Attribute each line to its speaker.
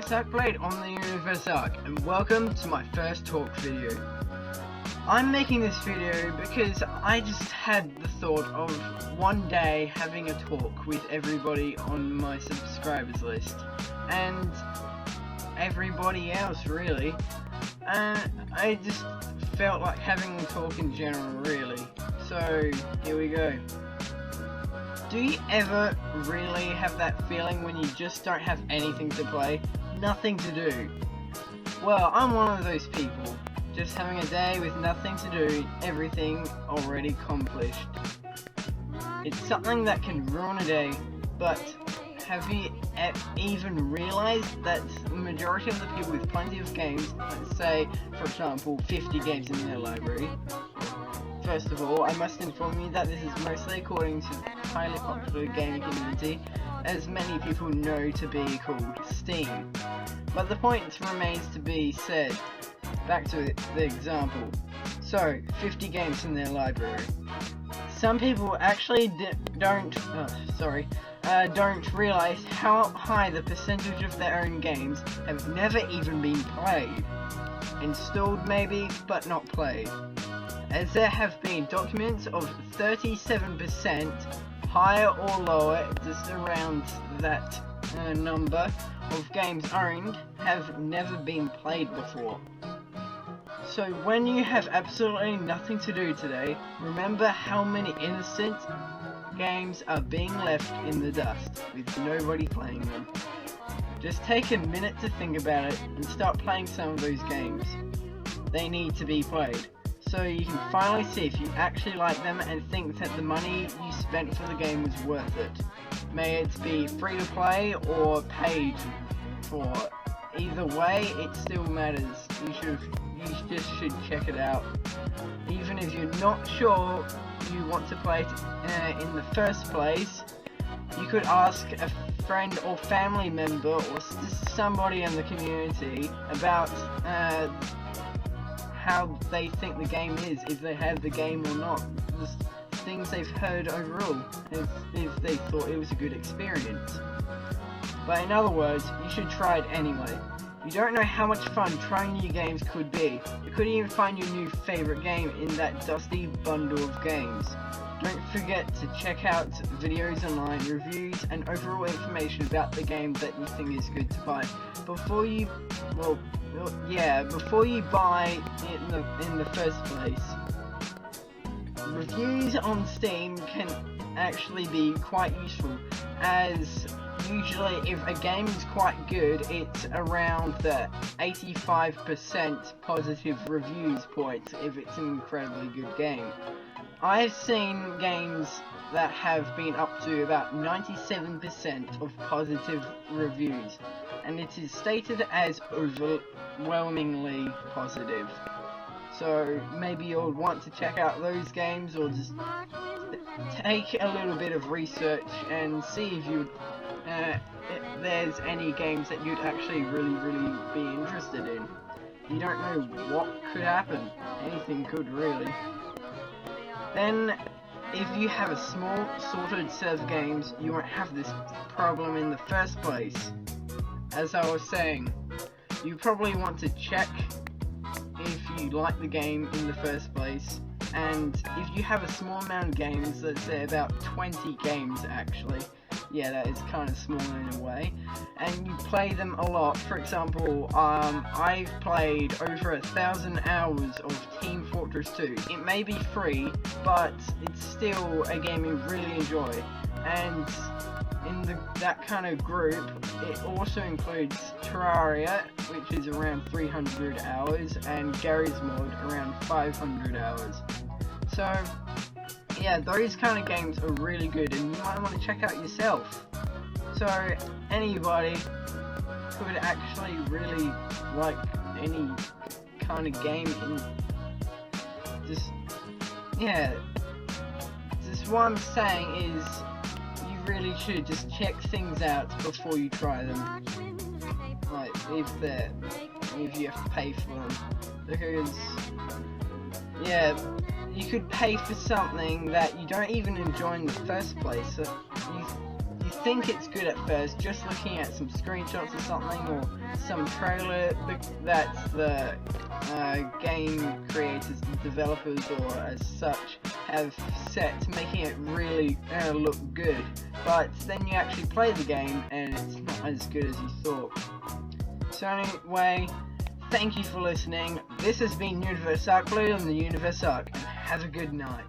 Speaker 1: it's Archblade on the Universe Arc, and welcome to my first talk video. I'm making this video because I just had the thought of one day having a talk with everybody on my subscribers list, and everybody else really. I just felt like having a talk in general really, so here we go. Do you ever really have that feeling when you just don't have anything to play? Nothing to do? Well, I'm one of those people. Just having a day with nothing to do, everything already accomplished. It's something that can ruin a day, but have you even realized that the majority of the people with plenty of games, let's say, for example, 50 games in their library. First of all, I must inform you that this is mostly according to the highly popular gaming community, as many people know to be called Steam. But the point remains to be said. Back to the example. So, 50 games in their library. Some people actually don't realize how high the percentage of their own games have never even been played. Installed maybe, but not played. As there have been documents of 37% higher or lower, just around that number of games owned have never been played before. So when you have absolutely nothing to do today, remember how many innocent games are being left in the dust with nobody playing them. Just take a minute to think about it and start playing some of those games. They need to be played, so you can finally see if you actually like them and think that the money you spent for the game was worth it. May it be free to play or paid for. Either way, it still matters. You just should check it out. Even if you're not sure you want to play it in the first place, you could ask a friend or family member or just somebody in the community about how they think the game is, if they have the game or not, just things they've heard overall, if they thought it was a good experience. But in other words, you should try it anyway. You don't know how much fun trying new games could be. You could even find your new favorite game in that dusty bundle of games. Don't forget to check out videos online, reviews, and overall information about the game that you think is good to buy before you buy it in the first place. Reviews on Steam can actually be quite useful, as usually if a game is quite good, it's around the 85% positive reviews point if it's an incredibly good game. I've seen games that have been up to about 97% of positive reviews, and it is stated as overwhelmingly positive. So maybe you'll want to check out those games, or just take a little bit of research and see if there's any games that you'd actually really be interested in. You don't know what could happen. Anything could really. Then, if you have a small sorted set of games, you won't have this problem in the first place. As I was saying, you probably want to check if you like the game in the first place, and if you have a small amount of games, let's say about 20 games actually, yeah, that is kind of small in a way, and you play them a lot. For example, I've played over 1,000 hours of Team Fortress 2. It may be free, but it's still a game you really enjoy, and in that kind of group, it also includes Terraria, which is around 300 hours, and Gary's Mod, around 500 hours. So, yeah, those kind of games are really good, and you might want to check out yourself. So, anybody could actually really like any kind of game, and just what I'm saying is, really should just check things out before you try them, like if you have to pay for them, because yeah, you could pay for something that you don't even enjoy in the first place. So you think it's good at first, just looking at some screenshots or something, or some trailer that the game creators, developers, or as such, have set, making it really look good. But then you actually play the game and it's not as good as you thought. So anyway, thank you for listening. This has been Universe Archblade on the Universe Arc, and have a good night.